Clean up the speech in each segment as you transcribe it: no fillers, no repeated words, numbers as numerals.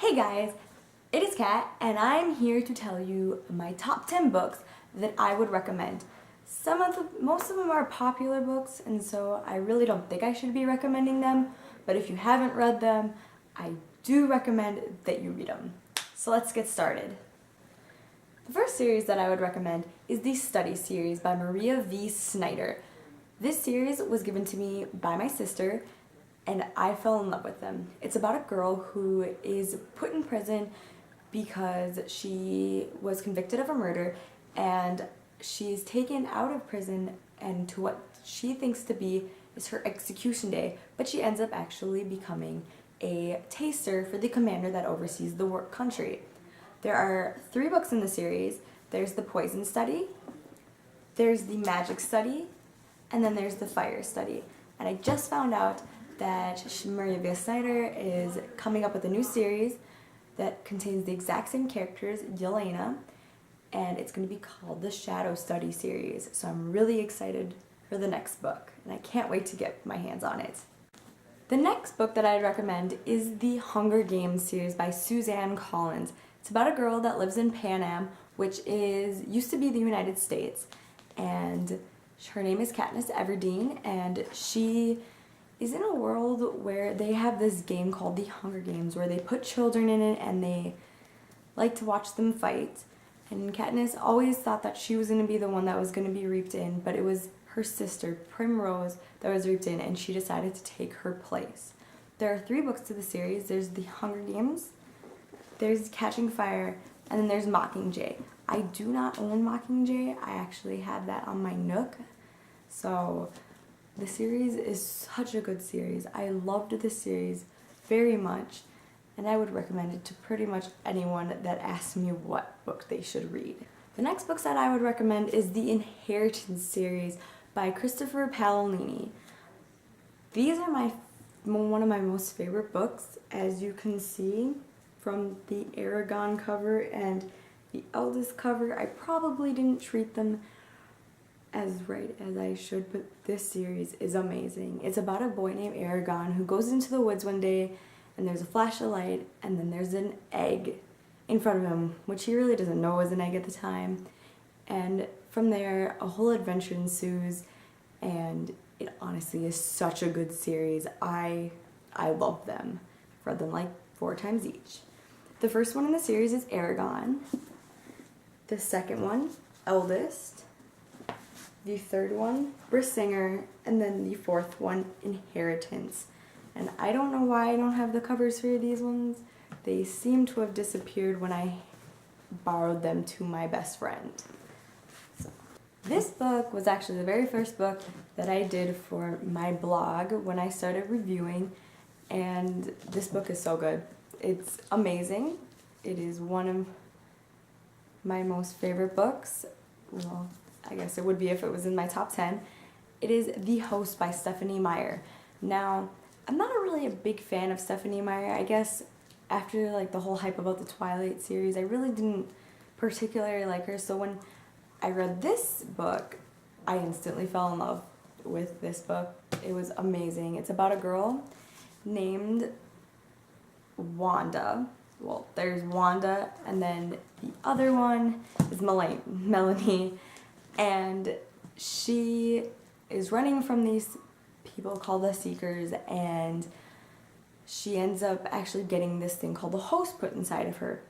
Hey guys, it is Kat, and I'm here to tell you my top 10 books that I would recommend. Most of them are popular books, and so I really don't think I should be recommending them, but if you haven't read them, I do recommend that you read them. So let's get started. The first series that I would recommend is the Study series by Maria V. Snyder. This series was given to me by my sister, and I fell in love with them. It's about a girl who is put in prison because she was convicted of a murder, and she's taken out of prison and to what she thinks to be is her execution day, but she ends up actually becoming a taster for the commander that oversees the country. There are 3 books in the series. There's the Poison Study, there's the Magic Study, and then there's the Fire Study. And I just found out that Maria V. Snyder is coming up with a new series that contains the exact same characters, Yelena, and it's going to be called the Shadow Study series. So I'm really excited for the next book, and I can't wait to get my hands on it. The next book that I'd recommend is the Hunger Games series by Suzanne Collins. It's about a girl that lives in Pan Am, which used to be the United States, and her name is Katniss Everdeen, and she is in a world where they have this game called the Hunger Games, where they put children in it and they like to watch them fight. And Katniss always thought that she was going to be the one that was going to be reaped in, but it was her sister, Primrose, that was reaped in, and she decided to take her place. There are 3 books to the series. There's the Hunger Games, there's Catching Fire, and then there's Mockingjay. I do not own Mockingjay. I actually have that on my Nook. So the series is such a good series. I loved this series very much, and I would recommend it to pretty much anyone that asks me what book they should read. The next books that I would recommend is the Inheritance series by Christopher Paolini. These are one of my most favorite books, as you can see from the Aragon cover and the Eldest cover. I probably didn't treat them as right as I should, but this series is amazing. It's about a boy named Aragon who goes into the woods one day, and there's a flash of light, and then there's an egg in front of him, which he really doesn't know was an egg at the time. And from there, a whole adventure ensues, and it honestly is such a good series. I love them. I've read them like 4 times each. The first one in the series is Aragon. The second one, Eldest. The third one, Brisingr, and then the 4th one, Inheritance. And I don't know why I don't have the covers for these ones. They seem to have disappeared when I borrowed them to my best friend. So, this book was actually the very first book that I did for my blog when I started reviewing, and this book is so good. It's amazing. It is one of my most favorite books. Well, I guess it would be if it was in my top 10. It is The Host by Stephenie Meyer. Now, I'm not really a big fan of Stephenie Meyer. I guess after like the whole hype about the Twilight series, I really didn't particularly like her. So when I read this book, I instantly fell in love with this book. It was amazing. It's about a girl named Wanda. Well, there's Wanda, and then the other one is Melanie. And she is running from these people called the Seekers, and she ends up actually getting this thing called the Host put inside of her.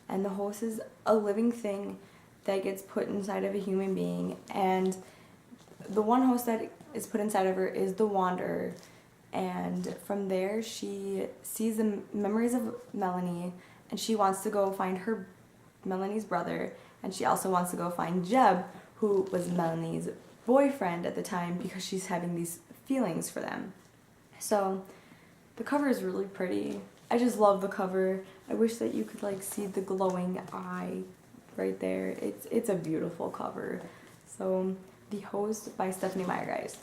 And the Host is a living thing that gets put inside of a human being, and the one Host that is put inside of her is the Wanderer. And from there, she sees the memories of Melanie, and she wants to go find Melanie's brother, and she also wants to go find Jeb, who was Melanie's boyfriend at the time, because she's having these feelings for them. So the cover is really pretty. I just love the cover. I wish that you could like see the glowing eye right there. It's a beautiful cover. So The Host by Stephenie Meyer, guys.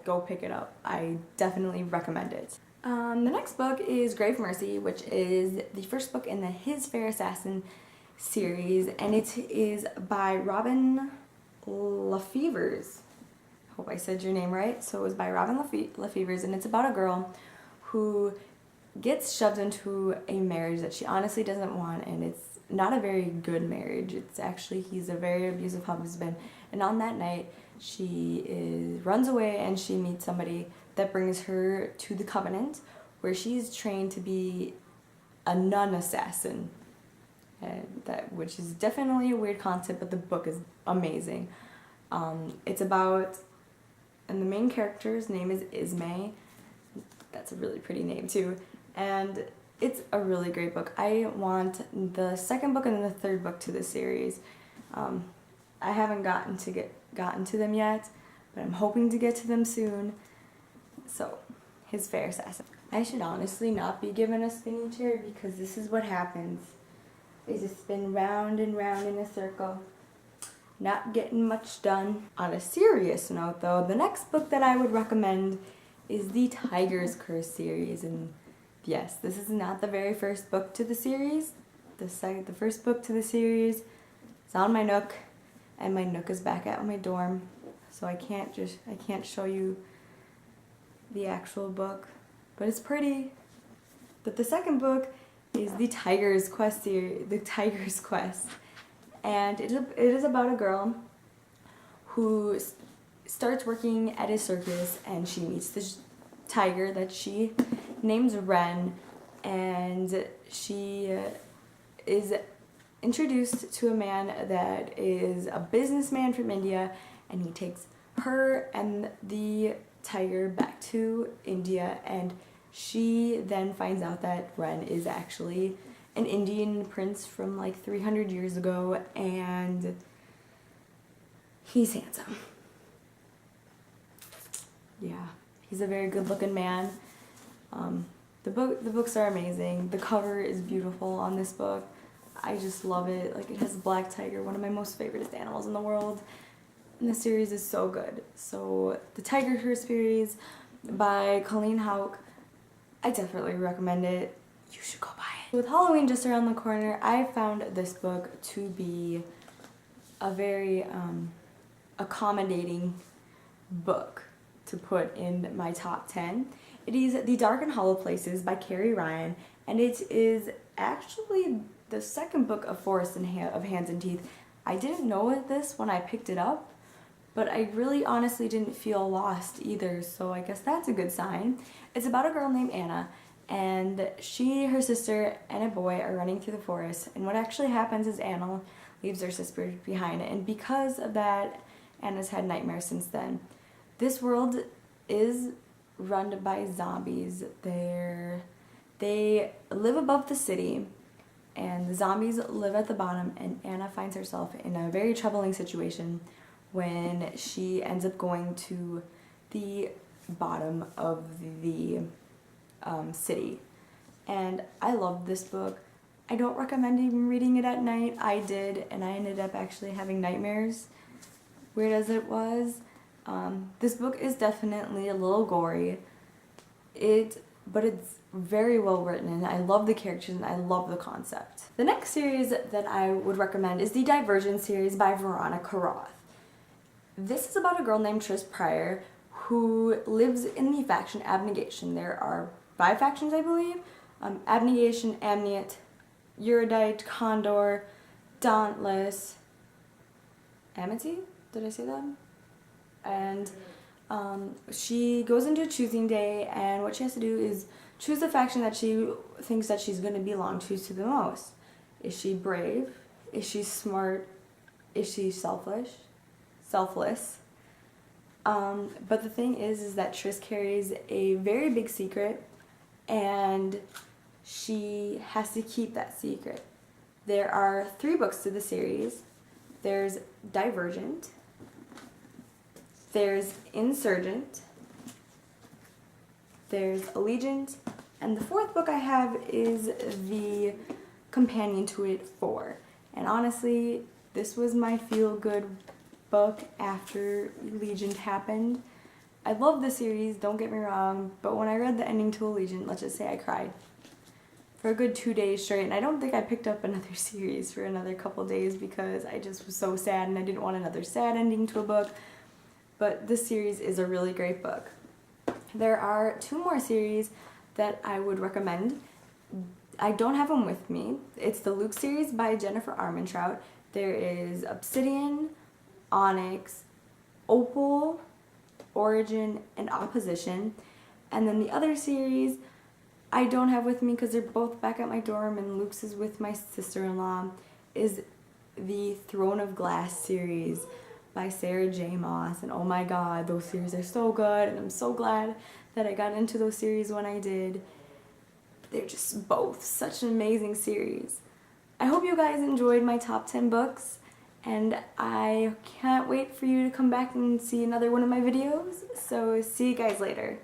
Go pick it up. I definitely recommend it. The next book is Grave Mercy, which is the first book in the His Fair Assassin series, and it is by Robin Lefevers. Hope I said your name right. So it was by Robin Lefevers, and it's about a girl who gets shoved into a marriage that she honestly doesn't want, and it's not a very good marriage. It's actually, he's a very abusive husband, and on that night runs away and she meets somebody that brings her to the Covenant, where she's trained to be a nun assassin, and which is definitely a weird concept, but the book is amazing. It's about, and the main character's name is Ismay. That's a really pretty name too, and it's a really great book. I want the second book and then the third book to the series. I haven't gotten to them yet, but I'm hoping to get to them soon. So, His Fair Assassin. I should honestly not be given a spinning chair, because this is what happens. They just spin round and round in a circle, not getting much done. On a serious note though, the next book that I would recommend is the Tiger's Curse series, and yes, this is not the very first book to the series. The first book to the series is on my Nook, and my Nook is back at my dorm, so I can't show you the actual book, but it's pretty. But the second book is the Tiger's Quest series, the Tiger's Quest, and it is about a girl who starts working at a circus, and she meets this tiger that she names Ren, and she is introduced to a man that is a businessman from India, and he takes her and the tiger back to India, and she then finds out that Ren is actually an Indian prince from like 300 years ago, and he's handsome. Yeah, he's a very good-looking man. The books are amazing. The cover is beautiful on this book. I just love it. Like, it has a black tiger, one of my most favorite animals in the world. And the series is so good. So, the Tiger Curse series by Colleen Houck, I definitely recommend it. You should go buy it. With Halloween just around the corner, I found this book to be a very accommodating book to put in my top 10. It is The Dark and Hollow Places by Carrie Ryan, and it is actually the second book of Forest of Hands and Teeth. I didn't know this when I picked it up, but I really honestly didn't feel lost either, so I guess that's a good sign. It's about a girl named Anna, and her sister, and a boy are running through the forest, and what actually happens is Anna leaves her sister behind, and because of that, Anna's had nightmares since then. This world is run by zombies. They live above the city, and the zombies live at the bottom, and Anna finds herself in a very troubling situation when she ends up going to the bottom of the city. And I love this book. I don't recommend even reading it at night. I did, and I ended up actually having nightmares, weird as it was. This book is definitely a little gory, but it's very well written, and I love the characters and I love the concept. The next series that I would recommend is the Divergent series by Veronica Roth. This is about a girl named Tris Pryor who lives in the faction Abnegation. There are 5 factions, I believe. Abnegation, Amnient, Erudite, Condor, Dauntless, Amity? Did I say that? And she goes into a choosing day, and what she has to do is choose the faction that she thinks that she's going to belong to the most. Is she brave? Is she smart? Is she selfless? But the thing is that Tris carries a very big secret, and she has to keep that secret. There are 3 books to the series. There's Divergent, there's Insurgent, there's Allegiant, and the 4th book I have is the companion to it, 4. And honestly, this was my feel-good book after Allegiant happened. I love the series, don't get me wrong, but when I read the ending to Allegiant, let's just say I cried for a good 2 days straight, and I don't think I picked up another series for another couple days because I just was so sad and I didn't want another sad ending to a book. But this series is a really great book. There are 2 more series that I would recommend. I don't have them with me. It's the Luke series by Jennifer Armentrout. There is Obsidian, Onyx, Opal, Origin, and Opposition. And then the other series I don't have with me because they're both back at my dorm and Luke's is with my sister-in-law, is the Throne of Glass series by Sarah J. Maas. And oh my god, those series are so good, and I'm so glad that I got into those series when I did. They're just both such an amazing series. I hope you guys enjoyed my top 10 books, and I can't wait for you to come back and see another one of my videos. So see you guys later.